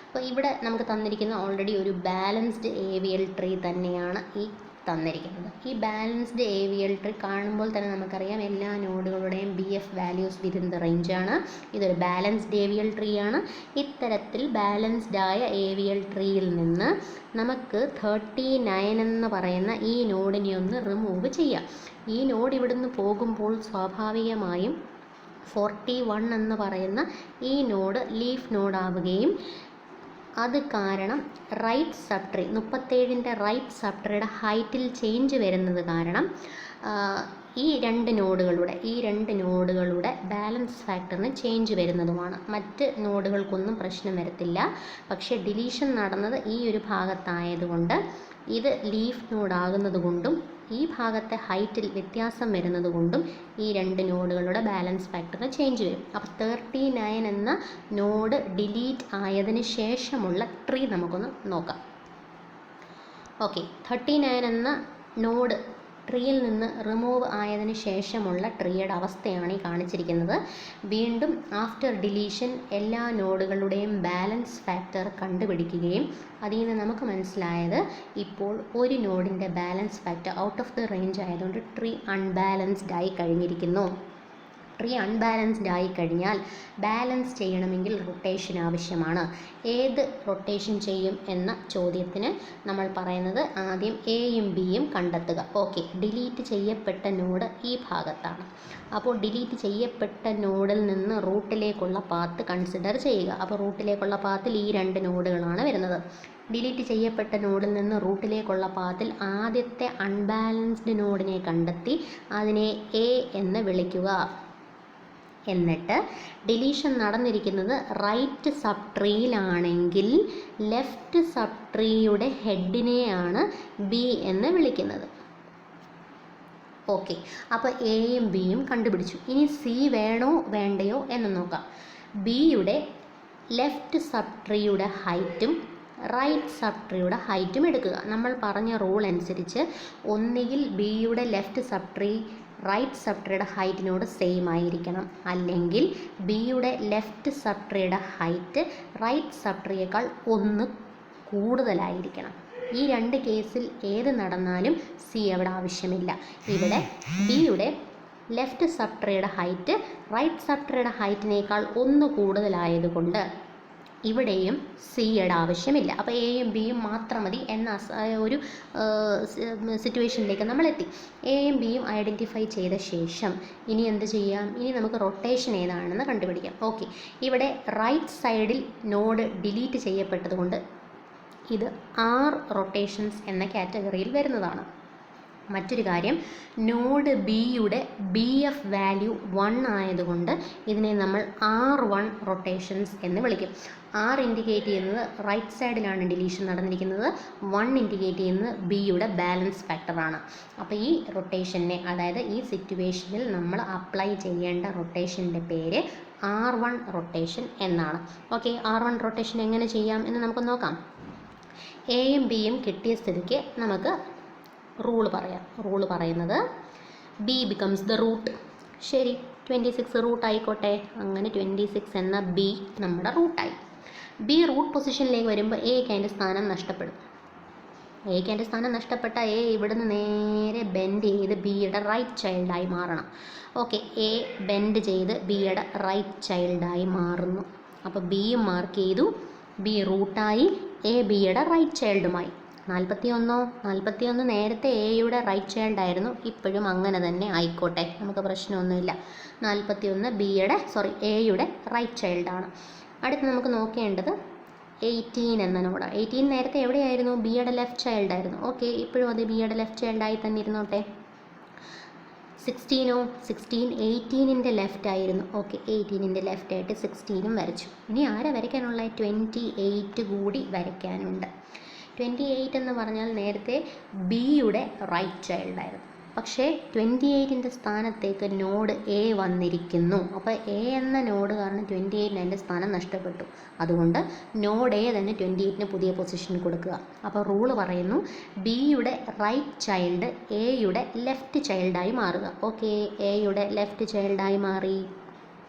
അപ്പോൾ ഇവിടെ നമുക്ക് തന്നിരിക്കുന്ന ഓൾറെഡി ഒരു ബാലൻസ്ഡ് AVL ട്രീ തന്നെയാണ് ഈ തന്നിരിക്കുന്നത്. ഈ ബാലൻസ്ഡ് AVL ട്രീ കാണുമ്പോൾ തന്നെ നമുക്കറിയാം എല്ലാ നോഡുകളുടെയും BF വാല്യൂസ് വിതിൻ ദ റേഞ്ചാണ്. ഇതൊരു ബാലൻസ്ഡ് AVL ട്രീ ആണ്. ഇത്തരത്തിൽ ബാലൻസ്ഡ് ആയ AVL ട്രീയിൽ നിന്ന് നമുക്ക് 39 എന്ന് പറയുന്ന ഈ നോഡിനെ ഒന്ന് റിമൂവ് ചെയ്യാം. ഈ നോഡ് ഇവിടുന്ന് പോകുമ്പോൾ സ്വാഭാവികമായും 41 എന്ന് പറയുന്ന ഈ നോഡ് ലീഫ് നോഡാവുകയും അത് കാരണം റൈറ്റ് സബ് ട്രീ 37ൻ്റെ റൈറ്റ് സബ് ട്രീയുടെ ഹൈറ്റിൽ ചേഞ്ച് വരുന്നത് കാരണം ഈ രണ്ട് നോഡുകളുടെ ബാലൻസ് ഫാക്ടറിന് ചേഞ്ച് വരുന്നതുമാണ്. മറ്റ് നോഡുകൾക്കൊന്നും പ്രശ്നം വരത്തില്ല. പക്ഷേ ഡിലീഷൻ നടന്നത് ഈ ഒരു ഭാഗത്തായതുകൊണ്ട് ഇത് ലീഫ് നോഡാകുന്നത് കൊണ്ടും ഈ ഭാഗത്തെ ഹൈറ്റിൽ വ്യത്യാസം വരുന്നത് കൊണ്ടും ഈ രണ്ട് നോഡുകളുടെ ബാലൻസ് ഫാക്ടറിന് ചേഞ്ച് വരും. അപ്പോൾ 39 എന്ന നോഡ് ഡിലീറ്റ് ആയതിന് ശേഷമുള്ള ട്രീ നമുക്കൊന്ന് നോക്കാം. ഓക്കെ, 39 എന്ന നോഡ് ട്രീയിൽ നിന്ന് റിമൂവ് ആയതിന് ശേഷമുള്ള ട്രീയുടെ അവസ്ഥയാണ് ഈ കാണിച്ചിരിക്കുന്നത്. വീണ്ടും ആഫ്റ്റർ ഡിലീഷൻ എല്ലാ നോഡുകളുടെയും ബാലൻസ് ഫാക്ടർ കണ്ടുപിടിക്കുകയും അതിൽ നിന്ന് നമുക്ക് മനസ്സിലായത് ഇപ്പോൾ ഒരു നോഡിൻ്റെ balance factor out of the range ആയതുകൊണ്ട് ട്രീ അൺബാലൻസ്ഡ് ആയി കഴിഞ്ഞിരിക്കുന്നു. ട്രീ അൺബാലൻസ്ഡ് ആയി കഴിഞ്ഞാൽ ബാലൻസ് ചെയ്യണമെങ്കിൽ റൊട്ടേഷൻ ആവശ്യമാണ്. ഏത് റൊട്ടേഷൻ ചെയ്യും എന്ന ചോദ്യത്തിന് നമ്മൾ പറയുന്നത് ആദ്യം എയും ബിയും കണ്ടെത്തുക. ഓക്കെ, ഡിലീറ്റ് ചെയ്യപ്പെട്ട നോഡ് ഈ ഭാഗത്താണ്. അപ്പോൾ ഡിലീറ്റ് ചെയ്യപ്പെട്ട നോഡിൽ നിന്ന് റൂട്ടിലേക്കുള്ള പാത്ത് കൺസിഡർ ചെയ്യുക. അപ്പോൾ റൂട്ടിലേക്കുള്ള പാത്തിൽ ഈ രണ്ട് നോഡുകളാണ് വരുന്നത്. ഡിലീറ്റ് ചെയ്യപ്പെട്ട നോഡിൽ നിന്ന് റൂട്ടിലേക്കുള്ള പാത്തിൽ ആദ്യത്തെ അൺബാലൻസ്ഡ് നോഡിനെ കണ്ടെത്തി അതിനെ എ എന്ന് വിളിക്കുക. എന്നിട്ട് ഡിലീഷൻ നടന്നിരിക്കുന്നത് റൈറ്റ് സബ് ട്രീയിലാണെങ്കിൽ ലെഫ്റ്റ് സബ് ട്രീയുടെ ഹെഡിനെയാണ് ബി എന്ന് വിളിക്കുന്നത്. ഓക്കെ, അപ്പോൾ എയും ബിയും കണ്ടുപിടിച്ചു. ഇനി സി വേണോ വേണ്ടയോ എന്ന് നോക്കാം. ബിയുടെ ലെഫ്റ്റ് സബ് ട്രീയുടെ ഹൈറ്റും റൈറ്റ് സബ് ട്രീയുടെ ഹൈറ്റും എടുക്കുക. നമ്മൾ പറഞ്ഞ റൂൾ അനുസരിച്ച് ഒന്നുകിൽ ബിയുടെ left sub tree right sub ട്രീയുടെ ഹൈറ്റിനോട് സെയിം ആയിരിക്കണം, അല്ലെങ്കിൽ ബിയുടെ ലെഫ്റ്റ് സബ് ട്രീയുടെ ഹൈറ്റ് റൈറ്റ് സബ് ട്രീയേക്കാൾ 1 കൂടുതലായിരിക്കണം. ഈ രണ്ട് കേസിൽ ഏത് നടന്നാലും സി അവിടെ ആവശ്യമില്ല. ഇവിടെ ബിയുടെ ലെഫ്റ്റ് സബ് ട്രീയുടെ ഹൈറ്റ് റൈറ്റ് സബ് ട്രീയുടെ ഹൈറ്റിനേക്കാൾ 1 കൂടുതലായതുകൊണ്ട് ഇവിടെയും സിയുടെ ആവശ്യമില്ല. അപ്പോൾ എയും ബിയും മാത്രം മതി എന്ന ഒരു സിറ്റുവേഷനിലേക്ക് നമ്മൾ എത്തി. എയും ബിയും ഐഡൻറ്റിഫൈ ചെയ്ത ശേഷം ഇനി എന്ത് ചെയ്യാം? ഇനി നമുക്ക് റൊട്ടേഷൻ ഏതാണെന്ന് കണ്ടുപിടിക്കാം. ഓക്കെ, ഇവിടെ റൈറ്റ് സൈഡിൽ നോഡ് ഡിലീറ്റ് ചെയ്യപ്പെട്ടതുകൊണ്ട് ഇത് R റൊട്ടേഷൻസ് എന്ന കാറ്റഗറിയിൽ വരുന്നതാണ്. മറ്റൊരു കാര്യം, നോഡ് ബിയുടെ BF വാല്യൂ 1 ആയതുകൊണ്ട് ഇതിനെ നമ്മൾ R1 റൊട്ടേഷൻസ് എന്ന് വിളിക്കും. R ഇൻഡിക്കേറ്റ് ചെയ്യുന്നത് റൈറ്റ് സൈഡിലാണ് ഡിലീഷൻ നടന്നിരിക്കുന്നത്, 1 ഇൻഡിക്കേറ്റ് ചെയ്യുന്നത് ബിയുടെ ബാലൻസ് ഫാക്ടറാണ്. അപ്പോൾ ഈ റൊട്ടേഷനെ, അതായത് ഈ സിറ്റുവേഷനിൽ നമ്മൾ അപ്ലൈ ചെയ്യേണ്ട റൊട്ടേഷൻ്റെ പേര് R1 റൊട്ടേഷൻ എന്നാണ്. ഓക്കെ, R1 റൊട്ടേഷൻ എങ്ങനെ ചെയ്യാം എന്ന് നമുക്ക് നോക്കാം. എയും ബിയും കിട്ടിയ സ്ഥിതിക്ക് നമുക്ക് റൂൾ പറയാം. റൂൾ പറയുന്നത് ബി ബിക്കംസ് ദ റൂട്ട്. ശരി, 26 റൂട്ട് ആയിക്കോട്ടെ. അങ്ങനെ 26 എന്ന ബി നമ്മുടെ റൂട്ടായി. ബി റൂട്ട് പൊസിഷനിലേക്ക് വരുമ്പോൾ എക്ക് അതിൻ്റെ സ്ഥാനം നഷ്ടപ്പെടും. എക്ക് അതിൻ്റെ സ്ഥാനം നഷ്ടപ്പെട്ട എ ഇവിടുന്ന് നേരെ ബെൻഡ് ചെയ്ത് ബിയുടെ റൈറ്റ് ചൈൽഡായി മാറണം. ഓക്കെ, എ ബെൻഡ് ചെയ്ത് ബിയുടെ റൈറ്റ് ചൈൽഡായി മാറുന്നു. അപ്പോൾ ബിയും മാർക്ക് ചെയ്തു, ബി റൂട്ടായി, എ ബിയുടെ റൈറ്റ് ചൈൽഡുമായി. 41 നേരത്തെ എയുടെ റൈറ്റ് ചൈൽഡ് ആയിരുന്നു, ഇപ്പോഴും അങ്ങനെ തന്നെ ആയിക്കോട്ടെ, നമുക്ക് പ്രശ്നമൊന്നുമില്ല. 41 എയുടെ റൈറ്റ് ചൈൽഡാണ്. അടുത്ത് നമുക്ക് നോക്കേണ്ടത് 18 എന്ന നോഡാണ്. 18 നേരത്തെ എവിടെയായിരുന്നു? ബിയുടെ ലെഫ്റ്റ് ചൈൽഡ് ആയിരുന്നു. ഓക്കെ, ഇപ്പോഴും അത് ബിയുടെ ലെഫ്റ്റ് ചൈൽഡായി തന്നെ ഇരുന്നോട്ടെ. 16 18ൻ്റെ ലെഫ്റ്റ് ആയിരുന്നു. ഓക്കെ, 18ൻ്റെ ലെഫ്റ്റ് ആയിട്ട് 16ഉം വരച്ചു. ഇനി ആരെ വരയ്ക്കാനുള്ള? 28 കൂടി വരയ്ക്കാനുണ്ട്. 28 എന്ന് പറഞ്ഞാൽ നേരത്തെ ബിയുടെ റൈറ്റ് ചൈൽഡായിരുന്നു. പക്ഷേ 28ൻ്റെ സ്ഥാനത്തേക്ക് നോഡ് എ വന്നിരിക്കുന്നു. അപ്പോൾ എ എന്ന നോഡ് കാരണം 28 അതിൻ്റെ സ്ഥാനം നഷ്ടപ്പെട്ടു. അതുകൊണ്ട് നോഡ് എ തന്നെ 28ന് പുതിയ പൊസിഷൻ കൊടുക്കുക. അപ്പോൾ റൂള് പറയുന്നു ബിയുടെ റൈറ്റ് ചൈൽഡ് എയുടെ ലെഫ്റ്റ് ചൈൽഡായി മാറുക. ഓക്കെ, എയുടെ ലെഫ്റ്റ് ചൈൽഡായി മാറി.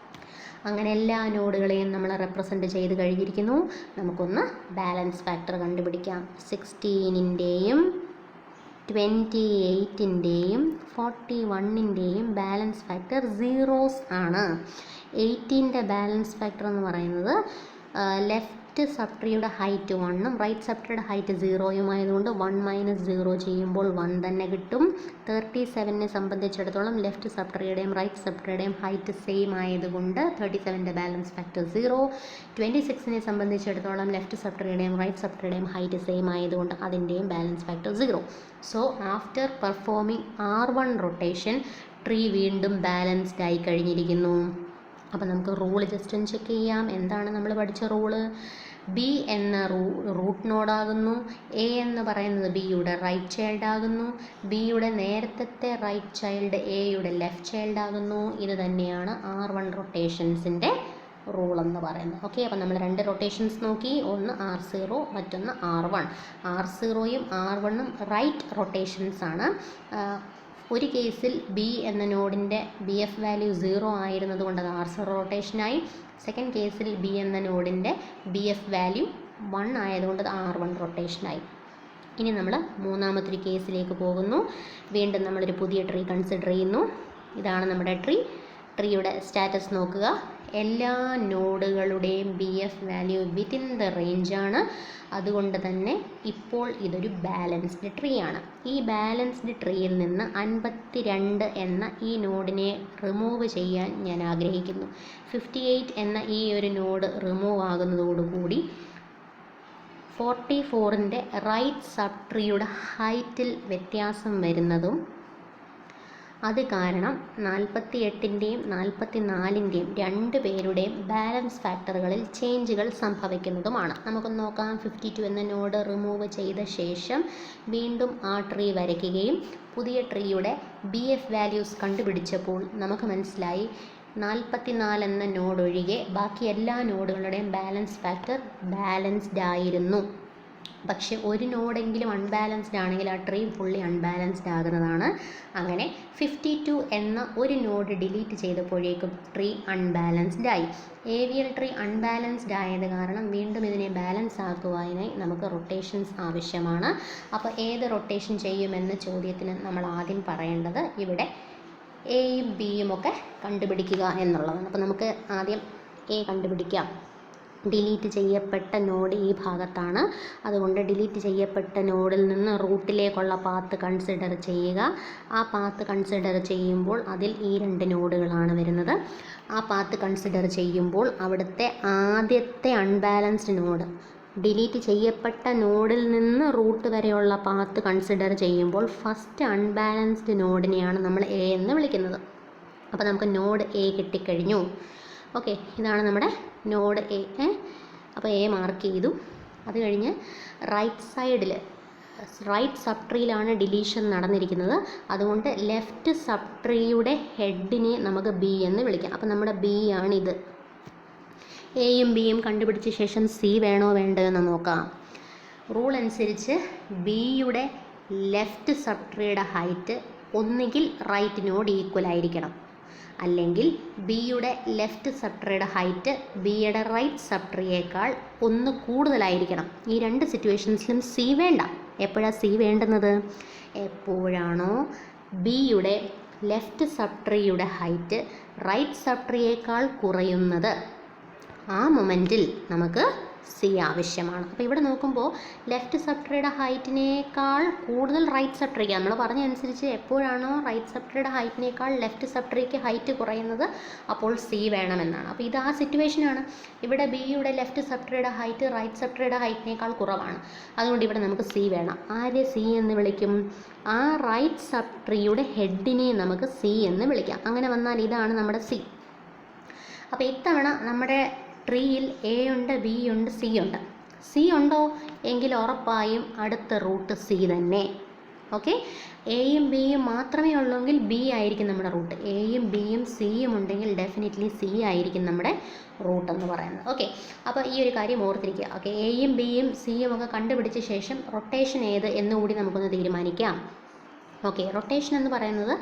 അങ്ങനെ എല്ലാ നോഡുകളെയും നമ്മൾ റെപ്രസെൻറ്റ് ചെയ്ത് കഴിഞ്ഞിരിക്കുന്നു. നമുക്കൊന്ന് ബാലൻസ് ഫാക്ടർ കണ്ടുപിടിക്കാം. 16ൻ്റെയും 28ൻ്റെയും 41ൻ്റെയും ബാലൻസ് ഫാക്ടർ സീറോസ് ആണ്. 18ൻ്റെ ബാലൻസ് ഫാക്ടർ എന്ന് പറയുന്നത് ലെഫ്റ്റ് സബ്ട്രീയുടെ ഹൈറ്റ് 1ഉം റൈറ്റ് സബ്ട്രീയുടെ ഹൈറ്റ് 0യും ആയതുകൊണ്ട് 1 - 0 ചെയ്യുമ്പോൾ 1 തന്നെ കിട്ടും. 37നെ സംബന്ധിച്ചിടത്തോളം ലെഫ്റ്റ് സബ്ട്രീയുടെയും റൈറ്റ് സബ്ട്രീയുടെയും ഹൈറ്റ് സെയിം ആയതുകൊണ്ട് 37ൻ്റെ ബാലൻസ് ഫാക്ടർ 0. 26നെ സംബന്ധിച്ചിടത്തോളം ലെഫ്റ്റ് സബ്ട്രീയുടെയും റൈറ്റ് സബ്ട്രീയുടെയും ഹൈറ്റ് സെയിം ആയതുകൊണ്ട് അതിൻ്റെയും balance factor 0. So after performing R1 rotation tree വീണ്ടും ബാലൻസ്ഡ് ആയി കഴിഞ്ഞിരിക്കുന്നു. അപ്പോൾ നമുക്ക് റൂള് ജസ്റ്റ് ഒന്ന് ചെക്ക് ചെയ്യാം. എന്താണ് നമ്മൾ പഠിച്ച റൂള്? ബി എന്ന റൂട്ട് നോഡാകുന്നു. എ എന്ന് പറയുന്നത് ബിയുടെ റൈറ്റ് ചൈൽഡ് ആകുന്നു. ബിയുടെ നേരത്തെ റൈറ്റ് ചൈൽഡ് എയുടെ ലെഫ്റ്റ് ചൈൽഡ് ആകുന്നു. ഇത് തന്നെയാണ് R1 റൊട്ടേഷൻസിൻ്റെ റൂൾ എന്ന് പറയുന്നത്. ഓക്കെ, അപ്പോൾ നമ്മൾ 2 റൊട്ടേഷൻസ് നോക്കി. ഒന്ന് R0, മറ്റൊന്ന് R1. R0യും R1ഉം റൈറ്റ് റൊട്ടേഷൻസ് ആണ്. ഒരു കേസിൽ ബി എന്ന നോഡിൻ്റെ BF വാല്യൂ 0 ആയിരുന്നത് കൊണ്ട് അത് R0 റൊട്ടേഷനായി. സെക്കൻഡ് കേസിൽ ബി എന്ന നോഡിൻ്റെ BF വാല്യൂ 1 ആയതുകൊണ്ട് അത് R1 റൊട്ടേഷനായി. ഇനി നമ്മൾ മൂന്നാമത്തെ കേസിലേക്ക് പോകുന്നു. വീണ്ടും നമ്മളൊരു പുതിയ ട്രീ കൺസിഡർ ചെയ്യുന്നു. ഇതാണ് നമ്മുടെ ട്രീയുടെ സ്റ്റാറ്റസ് നോക്കുക. എല്ലാ നോഡുകളുടെയും BF വാല്യൂ വിത്തിൻ ദ റേഞ്ചാണ്. അതുകൊണ്ട് തന്നെ ഇപ്പോൾ ഇതൊരു ബാലൻസ്ഡ് ട്രീ ആണ്. ഈ ബാലൻസ്ഡ് ട്രീയിൽ നിന്ന് 52 എന്ന ഈ നോഡിനെ റിമൂവ് ചെയ്യാൻ ഞാൻ ആഗ്രഹിക്കുന്നു. 58 എന്ന ഈ ഒരു നോഡ് റിമൂവ് ആകുന്നതോടുകൂടി 44ൻ്റെ റൈറ്റ് സബ് ട്രീയുടെ ഹൈറ്റിൽ വ്യത്യാസം വരുന്നതും അത് കാരണം 48ൻ്റെയും 44ൻ്റെയും 2 പേരുടെയും ബാലൻസ് ഫാക്ടറുകളിൽ ചേഞ്ചുകൾ സംഭവിക്കുന്നതുമാണ്. നമുക്കൊന്ന് നോക്കാം. 52 എന്ന നോഡ് റിമൂവ് ചെയ്ത ശേഷം വീണ്ടും ആ ട്രീ വരയ്ക്കുകയും പുതിയ ട്രീയുടെ BF വാല്യൂസ് കണ്ടുപിടിച്ചപ്പോൾ നമുക്ക് മനസ്സിലായി 44 എന്ന നോഡ് ഒഴികെ ബാക്കി എല്ലാ നോഡുകളുടെയും ബാലൻസ് ഫാക്ടർ ബാലൻസ്ഡ് ആയിരുന്നു. പക്ഷെ ഒരു നോഡെങ്കിലും അൺബാലൻസ്ഡ് ആണെങ്കിൽ ആ ട്രീ ഫുള്ളി അൺബാലൻസ്ഡ് ആകുന്നതാണ്. അങ്ങനെ 52 എന്ന ഒരു നോഡ് ഡിലീറ്റ് ചെയ്തപ്പോഴേക്കും ട്രീ അൺബാലൻസ്ഡ് ആയി. AVL ട്രീ അൺബാലൻസ്ഡ് ആയത് കാരണം വീണ്ടും ഇതിനെ ബാലൻസ് ആക്കുവാനായി നമുക്ക് റൊട്ടേഷൻസ് ആവശ്യമാണ്. അപ്പോൾ ഏത് റൊട്ടേഷൻ ചെയ്യുമെന്ന ചോദ്യത്തിന് നമ്മൾ ആദ്യം പറയേണ്ടത് ഇവിടെ എയും ബിയും ഒക്കെ കണ്ടുപിടിക്കുക എന്നുള്ളതാണ്. അപ്പോൾ നമുക്ക് ആദ്യം എ കണ്ടുപിടിക്കാം. ഡിലീറ്റ് ചെയ്യപ്പെട്ട നോഡ് ഈ ഭാഗത്താണ്. അതുകൊണ്ട് ഡിലീറ്റ് ചെയ്യപ്പെട്ട നോഡിൽ നിന്ന് റൂട്ടിലേക്കുള്ള പാത്ത് കൺസിഡർ ചെയ്യുക. ആ പാത്ത് കൺസിഡർ ചെയ്യുമ്പോൾ അതിൽ ഈ 2 നോഡുകളാണ് വരുന്നത്. ആ പാത്ത് കൺസിഡർ ചെയ്യുമ്പോൾ അവിടുത്തെ ആദ്യത്തെ അൺബാലൻസ്ഡ് നോഡ് ഡിലീറ്റ് ചെയ്യപ്പെട്ട നോഡിൽ നിന്ന് റൂട്ട് വരെയുള്ള പാത്ത് കൺസിഡർ ചെയ്യുമ്പോൾ ഫസ്റ്റ് അൺബാലൻസ്ഡ് നോഡിനെയാണ് നമ്മൾ എ എന്ന് വിളിക്കുന്നത്. അപ്പോൾ നമുക്ക് നോഡ് എ കിട്ടിക്കഴിഞ്ഞു. ഓക്കെ, ഇതാണ് നമ്മുടെ നോഡ് എ. അപ്പോൾ എ മാർക്ക് ചെയ്തു. അത് കഴിഞ്ഞ് റൈറ്റ് സൈഡിൽ റൈറ്റ് സബ് ട്രീയിലാണ് ഡിലീഷൻ നടന്നിരിക്കുന്നത്. അതുകൊണ്ട് ലെഫ്റ്റ് സബ് ട്രീയുടെ ഹെഡിനെ നമുക്ക് ബി എന്ന് വിളിക്കാം. അപ്പോൾ നമ്മുടെ ബി ആണിത്. എയും ബിയും കണ്ടുപിടിച്ച ശേഷം സി വേണോ വേണ്ടോ എന്ന് നോക്കാം. റൂൾ അനുസരിച്ച് ബിയുടെ ലെഫ്റ്റ് സബ് ട്രീയുടെ ഹൈറ്റ് ഒന്നുകിൽ റൈറ്റ് നോഡ് ഈക്വൽ ആയിരിക്കണം, അല്ലെങ്കിൽ ബിയുടെ ലെഫ്റ്റ് സബ് ട്രീയുടെ ഹൈറ്റ് ബിയുടെ റൈറ്റ് സബ് ട്രീയേക്കാൾ 1 കൂടുതലായിരിക്കണം. ഈ 2 സിറ്റുവേഷൻസിലും സി വേണ്ട. എപ്പോഴാണ് സി വേണ്ടുന്നത്? എപ്പോഴാണോ ബിയുടെ ലെഫ്റ്റ് സബ് ട്രീയുടെ ഹൈറ്റ് റൈറ്റ് സബ് ട്രീയേക്കാൾ കുറയുന്നത്, ആ മൊമെൻറ്റിൽ നമുക്ക് സി ആവശ്യമാണ്. അപ്പോൾ ഇവിടെ നോക്കുമ്പോൾ ലെഫ്റ്റ് സബ് ട്രീയുടെ ഹൈറ്റിനേക്കാൾ കൂടുതൽ റൈറ്റ് സബ് ട്രീക്ക്, നമ്മൾ പറഞ്ഞ അനുസരിച്ച് എപ്പോഴാണോ റൈറ്റ് സബ് ട്രീയുടെ ഹൈറ്റിനേക്കാൾ ലെഫ്റ്റ് സബ് ട്രീക്ക് ഹൈറ്റ് കുറയുന്നത് അപ്പോൾ സി വേണമെന്നാണ്. അപ്പോൾ ഇത് ആ സിറ്റുവേഷനാണ്. ഇവിടെ ബിയുടെ ലെഫ്റ്റ് സബ് ട്രീയുടെ ഹൈറ്റ് റൈറ്റ് സബ് ട്രീയുടെ ഹൈറ്റിനേക്കാൾ കുറവാണ്. അതുകൊണ്ട് ഇവിടെ നമുക്ക് സി വേണം. ആരെ സി എന്ന് വിളിക്കും? ആ റൈറ്റ് സബ് ട്രീയുടെ ഹെഡിനെ നമുക്ക് സി എന്ന് വിളിക്കാം. അങ്ങനെ വന്നാൽ ഇതാണ് നമ്മുടെ സി. അപ്പോൾ ഇത്തവണ നമ്മുടെ ട്രീയിൽ എ ഉണ്ട്, ബി ഉണ്ട്, സി ഉണ്ട്. സി ഉണ്ടോ എങ്കിൽ ഉറപ്പായും അടുത്ത റൂട്ട് സി തന്നെ. ഓക്കെ, എയും ബിയും മാത്രമേ ഉള്ളെങ്കിൽ ബി ആയിരിക്കും നമ്മുടെ റൂട്ട്. എയും ബിയും സിയും ഉണ്ടെങ്കിൽ ഡെഫിനറ്റ്ലി സി ആയിരിക്കും നമ്മുടെ റൂട്ട് എന്ന് പറയുന്നത്. ഓക്കെ, അപ്പോൾ ഈ ഒരു കാര്യം ഓർത്തിരിക്കുക. ഓക്കെ, എയും ബിയും സിയും ഒക്കെ കണ്ടുപിടിച്ച ശേഷം റൊട്ടേഷൻ ഏത് എന്നുകൂടി നമുക്കൊന്ന് തീരുമാനിക്കാം. ഓക്കെ, റൊട്ടേഷൻ എന്ന് പറയുന്നത്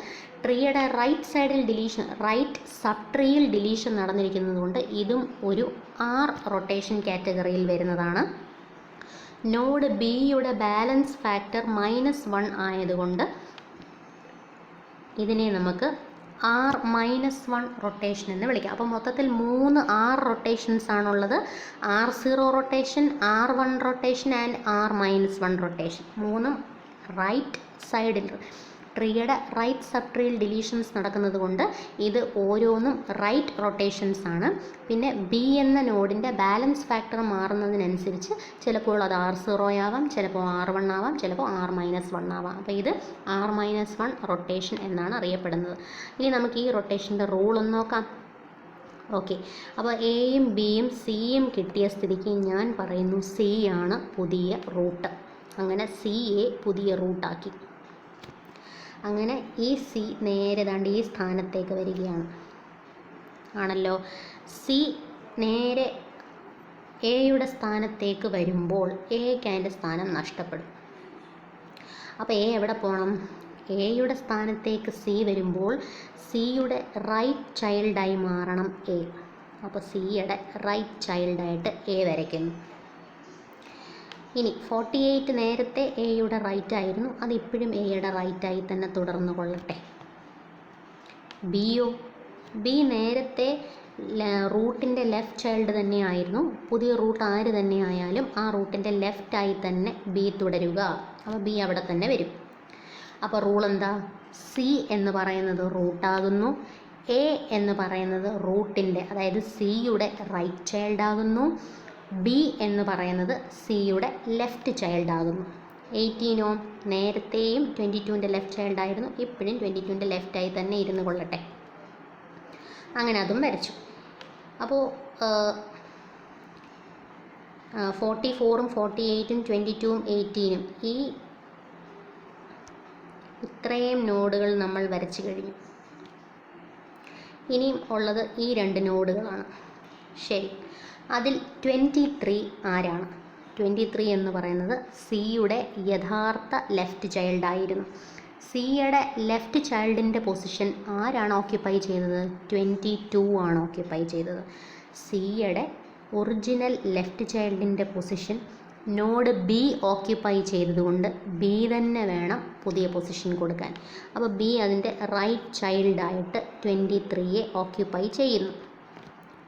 ട്രീയുടെ റൈറ്റ് സൈഡിൽ ഡിലീഷൻ, റൈറ്റ് സബ് ട്രീയിൽ ഡിലീഷൻ നടന്നിരിക്കുന്നത് കൊണ്ട് ഇതും ഒരു ആർ റൊട്ടേഷൻ കാറ്റഗറിയിൽ വരുന്നതാണ്. നോഡ് ബിയുടെ ബാലൻസ് ഫാക്ടർ -1 ആയതുകൊണ്ട് ഇതിനെ നമുക്ക് R-1 റൊട്ടേഷൻ എന്ന് വിളിക്കാം. അപ്പോൾ മൊത്തത്തിൽ 3 R റൊട്ടേഷൻസ് ആണുള്ളത്. R0 rotation, R1 rotation and R-1 rotation. മൂന്നും റൈറ്റ് സൈഡിൽ, ട്രീയുടെ റൈറ്റ് സബ് ട്രീയിൽ ഡിലീഷൻസ് നടക്കുന്നത് കൊണ്ട് ഇത് ഓരോന്നും റൈറ്റ് റൊട്ടേഷൻസ് ആണ്. പിന്നെ ബി എന്ന നോഡിൻ്റെ ബാലൻസ് ഫാക്ടർ മാറുന്നതിനനുസരിച്ച് ചിലപ്പോൾ അത് R0 ആവാം, ചിലപ്പോൾ R1 ആവാം, ചിലപ്പോൾ R-1 ആവാം. അപ്പോൾ ഇത് R-1 റൊട്ടേഷൻ എന്നാണ് അറിയപ്പെടുന്നത്. ഇനി നമുക്ക് ഈ റൊട്ടേഷൻ്റെ റൂൾ ഒന്ന് നോക്കാം. ഓക്കെ, അപ്പോൾ എയും ബിയും സിയും കിട്ടിയ സ്ഥിതിക്ക് ഞാൻ പറയുന്നു സി ആണ് പുതിയ റൂട്ട്. അങ്ങനെ സി എ പുതിയ റൂട്ടാക്കി. അങ്ങനെ ഈ സി നേരെ ദാണ്ട് ഈ സ്ഥാനത്തേക്ക് വരികയാണ് ആണല്ലോ. സി നേരെ എയുടെ സ്ഥാനത്തേക്ക് വരുമ്പോൾ എക്ക് അതിൻ്റെ സ്ഥാനം നഷ്ടപ്പെടും. അപ്പോൾ എ എവിടെ പോകണം? എയുടെ സ്ഥാനത്തേക്ക് സി വരുമ്പോൾ സിയുടെ റൈറ്റ് ചൈൽഡായി മാറണം എ. അപ്പോൾ സിയുടെ റൈറ്റ് ചൈൽഡായിട്ട് എ വരയ്ക്കുന്നു. ഇനി 48 നേരത്തെ എയുടെ റൈറ്റ് ആയിരുന്നു, അതിപ്പോഴും എയുടെ റൈറ്റായി തന്നെ തുടർന്നു കൊള്ളട്ടെ. ബിയോ, ബി നേരത്തെ റൂട്ടിൻ്റെ ലെഫ്റ്റ് ചൈൽഡ് തന്നെയായിരുന്നു. പുതിയ റൂട്ട് ആര് തന്നെയായാലും ആ റൂട്ടിൻ്റെ ലെഫ്റ്റായി തന്നെ ബി തുടരുക. അപ്പോൾ ബി അവിടെ തന്നെ വരും. അപ്പോൾ റൂൾ എന്താ? സി എന്ന് പറയുന്നത് റൂട്ടാകുന്നു, എ എന്ന് പറയുന്നത് റൂട്ടിൻ്റെ, അതായത് സിയുടെ റൈറ്റ് ചൈൽഡ് ആകുന്നു, ബി എന്ന് പറയുന്നത് സിയുടെ ലെഫ്റ്റ് ചൈൽഡ് ആകുന്നു. 18 നേരത്തെയും 22ൻ്റെ ലെഫ്റ്റ് ചൈൽഡ് ആയിരുന്നു, ഇപ്പോഴും 22ൻ്റെ ലെഫ്റ്റായി തന്നെ ഇരുന്ന് കൊള്ളട്ടെ. അങ്ങനെ അതും വരച്ചു. അപ്പോൾ 44ഉം 48ഉം 22ഉം 18ഉം ഈ ഇത്രയും നോഡുകൾ നമ്മൾ വരച്ചു കഴിഞ്ഞു. ഇനിയും ഉള്ളത് ഈ 2 നോഡുകളാണ്. ശരി, അതിൽ 23 ആരാണ്? 23 എന്ന് പറയുന്നത് സിയുടെ യഥാർത്ഥ ലെഫ്റ്റ് ചൈൽഡ് ആയിരുന്നു. സിയുടെ ലെഫ്റ്റ് ചൈൽഡിൻ്റെ പൊസിഷൻ ആരാണ് ഓക്യുപ്പൈ ചെയ്തത്? 22 ആണ് ഓക്യുപ്പൈ ചെയ്തത്. സിയുടെ ഒറിജിനൽ ലെഫ്റ്റ് ചൈൽഡിൻ്റെ പൊസിഷൻ നോഡ് ബി ഓക്യുപ്പൈ ചെയ്തതുകൊണ്ട് ബി തന്നെ വേണം പുതിയ പൊസിഷൻ കൊടുക്കാൻ. അപ്പോൾ ബി അതിൻ്റെ റൈറ്റ് ചൈൽഡായിട്ട് 23യെ ഓക്യുപ്പൈ ചെയ്യുന്നു.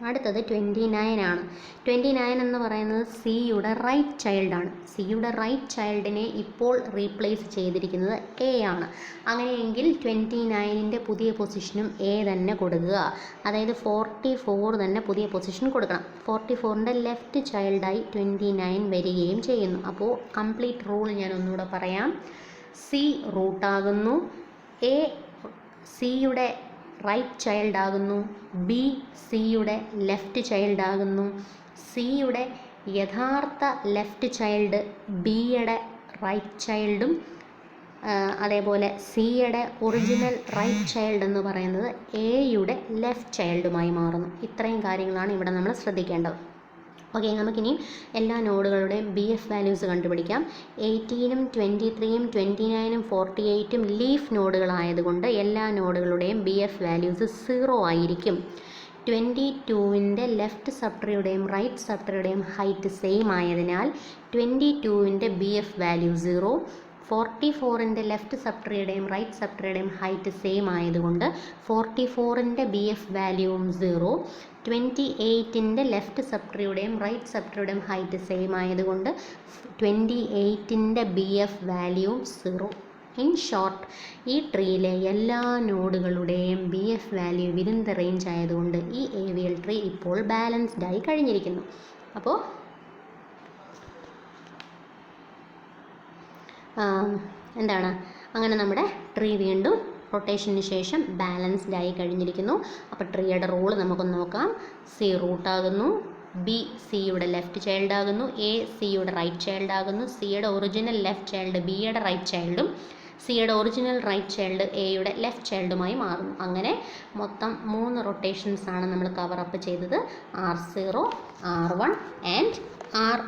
അടുത്തത് 29 ആണ്. 29 എന്ന് പറയുന്നത് സിയുടെ റൈറ്റ് ചൈൽഡാണ്. സിയുടെ റൈറ്റ് ചൈൽഡിനെ ഇപ്പോൾ റീപ്ലേസ് ചെയ്തിരിക്കുന്നത് എ ആണ്. അങ്ങനെയെങ്കിൽ 29ൻ്റെ പുതിയ പൊസിഷനും എ തന്നെ കൊടുക്കുക. അതായത് 44 തന്നെ പുതിയ പൊസിഷൻ കൊടുക്കണം. 44ൻ്റെ ലെഫ്റ്റ് ചൈൽഡായി 29 വരികയും ചെയ്യുന്നു. അപ്പോൾ കംപ്ലീറ്റ് റൂൾ ഞാൻ ഒന്നുകൂടെ പറയാം. സി റൂട്ടാകുന്നു, എ സിയുടെ റൈറ്റ് ചൈൽഡ് ആകുന്നു, ബി സിയുടെ ലെഫ്റ്റ് ചൈൽഡ് ആകുന്നു, സിയുടെ യഥാർത്ഥ ലെഫ്റ്റ് ചൈൽഡ് ബിയുടെ റൈറ്റ് ചൈൽഡും അതേപോലെ സിയുടെ ഒറിജിനൽ റൈറ്റ് ചൈൽഡ് എന്ന് പറയുന്നത് എയുടെ ലെഫ്റ്റ് ചൈൽഡുമായി മാറുന്നു. ഇത്രയും കാര്യങ്ങളാണ് ഇവിടെ നമ്മൾ ശ്രദ്ധിക്കേണ്ടത്. ഓക്കെ, നമുക്കിനിയും എല്ലാ നോഡുകളുടെയും ബി എഫ് വാല്യൂസ് കണ്ടുപിടിക്കാം. 18ഉം 23ഉം 29ഉം 48ഉം ലീഫ് നോഡുകളായതുകൊണ്ട് എല്ലാ നോഡുകളുടെയും ബി എഫ് വാല്യൂസ് 0 ആയിരിക്കും. 22ൻ്റെ ലെഫ്റ്റ് സബ്ട്രിയുടെയും റൈറ്റ് സബ്ട്രിയുടെയും ഹൈറ്റ് സെയിം ആയതിനാൽ 22ൻ്റെ ബി എഫ് വാല്യൂ 0. 44ൻ്റെ ലെഫ്റ്റ് സബ്ട്രിയുടെയും റൈറ്റ് സബ്ട്രിയുടെയും ഹൈറ്റ് സെയിം ആയതുകൊണ്ട് 44ൻ്റെ ബി എഫ് വാല്യൂവും 0. 28ൻ്റെ ലെഫ്റ്റ് സബ്ട്രിയുടെയും റൈറ്റ് സബ്ട്രിയുടെയും ഹൈറ്റ് സെയിം ആയതുകൊണ്ട് 28ൻ്റെ ബി എഫ് വാല്യൂവും 0. ഇൻ ഷോർട്ട്, ഈ ട്രീയിലെ എല്ലാ നോഡുകളുടെയും B F value within the range ആയതുകൊണ്ട് ഈ AVL ട്രീ ഇപ്പോൾ ബാലൻസ്ഡ് ആയി കഴിഞ്ഞിരിക്കുന്നു. അപ്പോൾ എന്താണ്, അങ്ങനെ നമ്മുടെ ട്രീ വീണ്ടും റൊട്ടേഷന് ശേഷം ബാലൻസ്ഡ് ആയി കഴിഞ്ഞിരിക്കുന്നു. അപ്പോൾ ട്രീയുടെ റൂള് നമുക്കൊന്ന് നോക്കാം. സി റൂട്ടാകുന്നു, ബി സിയുടെ ലെഫ്റ്റ് ചൈൽഡ് ആകുന്നു, എ സിയുടെ റൈറ്റ് ചൈൽഡ് ആകുന്നു, സിയുടെ ഒറിജിനൽ ലെഫ്റ്റ് ചൈൽഡ് ബിയുടെ റൈറ്റ് ചൈൽഡും, സിയുടെ ഒറിജിനൽ റൈറ്റ് ചൈൽഡ് എയുടെ ലെഫ്റ്റ് ചൈൽഡുമായി മാറുന്നു. അങ്ങനെ മൊത്തം 3 റൊട്ടേഷൻസ് ആണ് നമ്മൾ കവർ അപ്പ് ചെയ്തത്, R0, R1 ആൻഡ് R-.